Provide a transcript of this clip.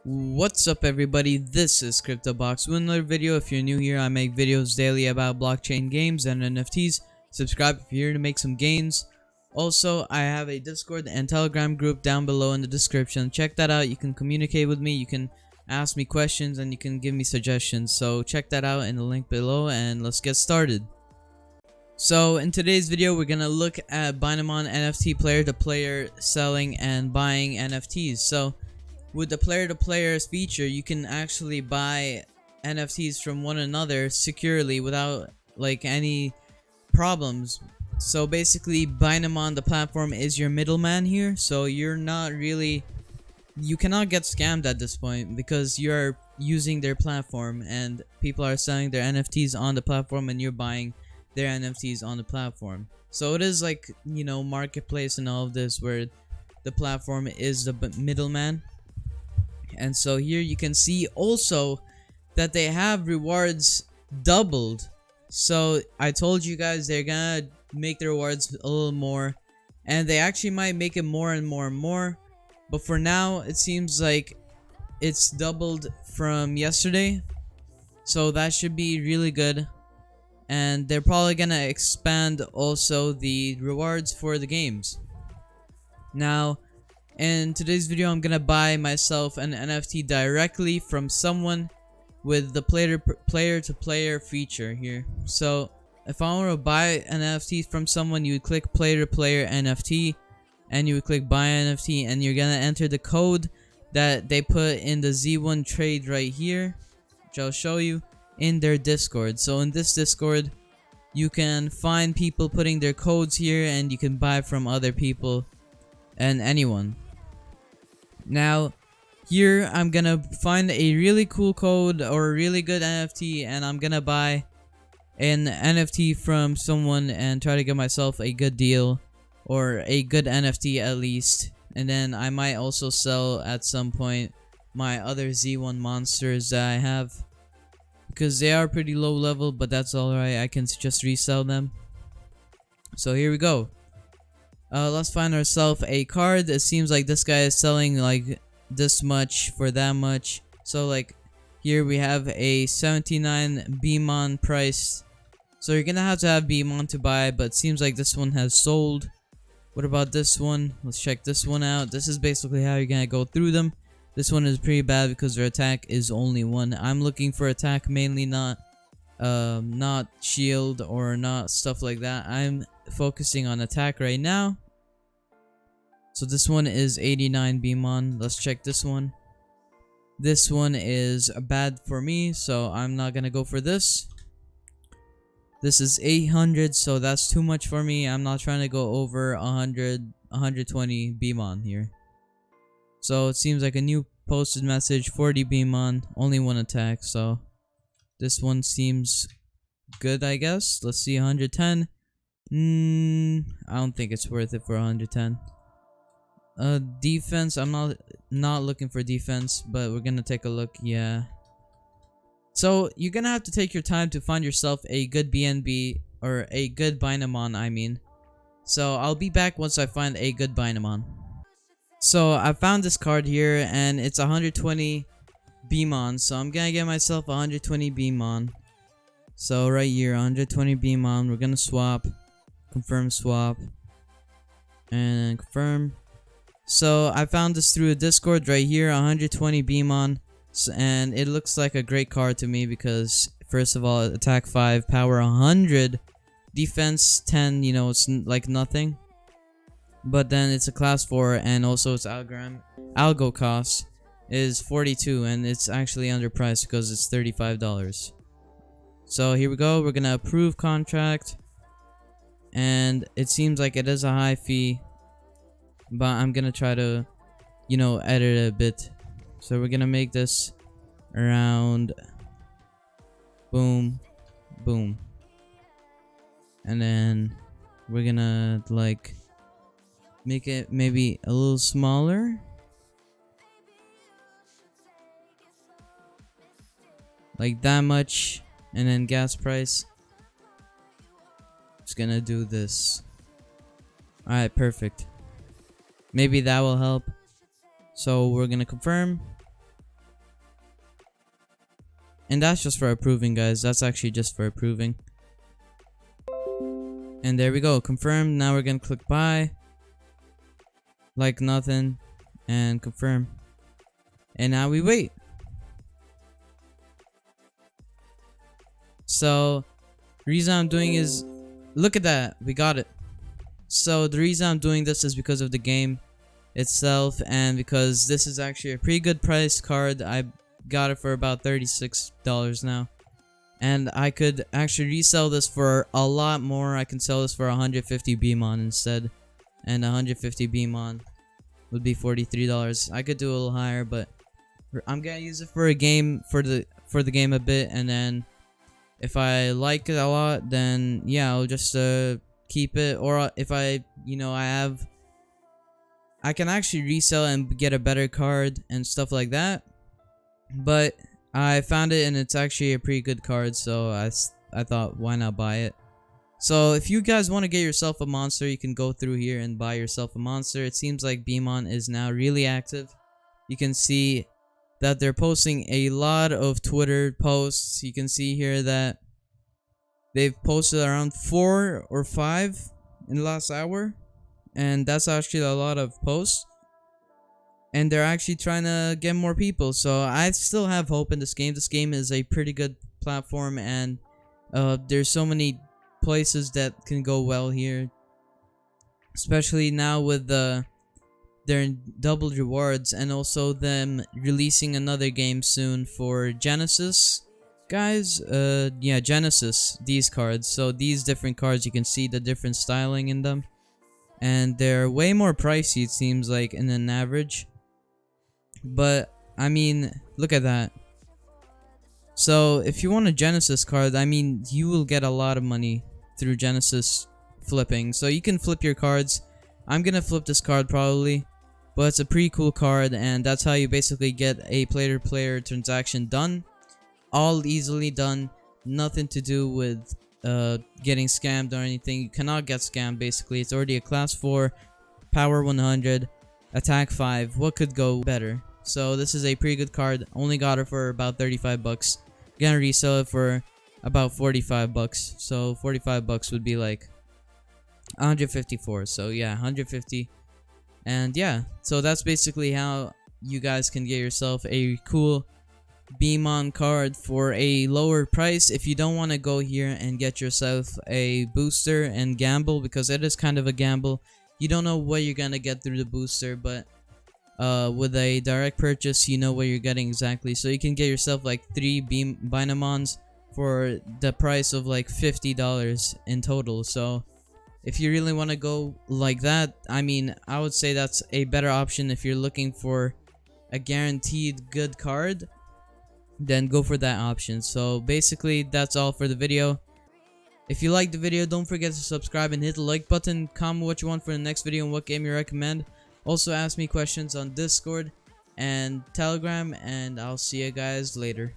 What's up everybody, this is CryptoBox with another video. If you're new here, I make videos daily about blockchain games and NFTs. Subscribe if you're here to make some gains. Also, I have a Discord and Telegram group down below in the description. Check that out. You can communicate with me, you can ask me questions, and you can give me suggestions. So check that out in the link below and let's get started. So in today's video, we're gonna look at Binamon NFT player-to-player selling and buying NFTs. So with the player-to-player feature, you can actually buy NFTs from one another securely without like any problems. So basically, Binamon, the platform, is your middleman here. So you cannot get scammed at this point because you're using their platform and people are selling their NFTs on the platform and you're buying their NFTs on the platform. So it is like, you know, marketplace and all of this where the platform is the middleman. And so here you can see also that they have rewards doubled. So I told you guys they're gonna make the rewards a little more, and they actually might make it more and more and more, but for now it seems like it's doubled from yesterday, so that should be really good. And they're probably gonna expand also the rewards for the games. Now in today's video, I'm gonna buy myself an NFT directly from someone with the player-to-player feature here. So if I want to buy an NFT from someone, you would click player-to-player NFT and you would click buy NFT, and you're gonna enter the code that they put in the Z1 trade right here, which I'll show you, in their Discord. So in this Discord, you can find people putting their codes here and you can buy from other people and anyone. Now here I'm gonna find a really cool code or a really good NFT, and I'm gonna buy an NFT from someone and try to get myself a good deal or a good NFT at least. And then I might also sell at some point my other Z1 monsters that I have, because they are pretty low level, but that's alright, I can just resell them. So here we go. Let's find ourselves a card. It seems like this guy is selling like this much for that much. So like here we have a 79 Binamon price. So you're gonna have to have Binamon to buy, but it seems like this one has sold. What about this one? Let's check this one out. This is basically how you're gonna go through them. This one is pretty bad because their attack is only 1. I'm looking for attack mainly, not shield or not stuff like that. I'm focusing on attack right now. So this one is 89 Binamon. Let's check this one. This one is bad for me, so I'm not gonna go for this. This is 800, so that's too much for me. I'm not trying to go over 120 Binamon here. So it seems like a new posted message, 40 Binamon, only 1 attack. So this one seems good, I guess. Let's see, 110. I don't think it's worth it for 110. Defense, I'm not looking for defense, but we're gonna take a look. Yeah, so you're gonna have to take your time to find yourself a good BNB or a good Binamon, I mean. So I'll be back once I find a good Binamon. So I found this card here and it's 120 Binamon, so I'm gonna get myself 120 Binamon. So right here, 120 Binamon, we're gonna swap, confirm swap, and confirm. So I found this through a Discord right here, 120 Binamon, and it looks like a great card to me because first of all, attack 5, power 100, defense 10, you know, it's like nothing. But then it's a class 4, and also its algo cost is 42, and it's actually underpriced because it's $35. So here we go, we're gonna approve contract, and it seems like it is a high fee, but I'm gonna try to, you know, edit it a bit. So we're gonna make this around boom, boom, and then we're gonna like make it maybe a little smaller, like that much, and then gas price. Just gonna do this. Alright, perfect. Maybe that will help. So we're gonna confirm. And that's just for approving, guys. That's actually just for approving. And there we go, confirmed. Now we're gonna click buy, like nothing, and confirm. And now we wait. So the reason I'm doing is, look at that, we got it. So the reason I'm doing this is because of the game itself, and because this is actually a pretty good price card. I got it for about $36 now, and I could actually resell this for a lot more. I can sell this for 150 Binamon instead, and 150 Binamon would be $43. I could do a little higher, but I'm gonna use it for a game, for the game a bit, and then if I like it a lot, then yeah, I'll just keep it. Or if I can actually resell and get a better card and stuff like that. But I found it and it's actually a pretty good card, so I thought, why not buy it? So if you guys want to get yourself a monster, you can go through here and buy yourself a monster. It seems like Binamon is now really active. You can see that they're posting a lot of Twitter posts. You can see here that they've posted around 4 or 5 in the last hour, and that's actually a lot of posts. And they're actually trying to get more people, so I still have hope in this game. This game is a pretty good platform, and there's so many places that can go well here, especially now with their double rewards, and also them releasing another game soon for Genesis, guys. Yeah, Genesis, these cards. So these different cards, you can see the different styling in them, and they're way more pricey, it seems like, in an average. But I mean, look at that. So if you want a Genesis card, I mean, you will get a lot of money through Genesis flipping. So you can flip your cards. I'm gonna flip this card probably, but it's a pretty cool card, and that's how you basically get a player-to-player transaction done. All easily done. Nothing to do with getting scammed or anything. You cannot get scammed, basically. It's already a class 4, power 100, attack 5. What could go better? So this is a pretty good card. Only got it for about 35 bucks. Gonna resell it for about 45 bucks. So 45 bucks would be like 154. So yeah, 150. And yeah, so that's basically how you guys can get yourself a cool Binamon card for a lower price. If you don't want to go here and get yourself a booster and gamble, because it is kind of a gamble. You don't know what you're gonna get through the booster, but with a direct purchase, you know what you're getting exactly. So you can get yourself like 3 Binamons for the price of like $50 in total. So if you really want to go like that, I mean, I would say that's a better option. If you're looking for a guaranteed good card, then go for that option. So basically, that's all for the video. If you liked the video, don't forget to subscribe and hit the like button. Comment what you want for the next video and what game you recommend. Also ask me questions on Discord and Telegram, and I'll see you guys later.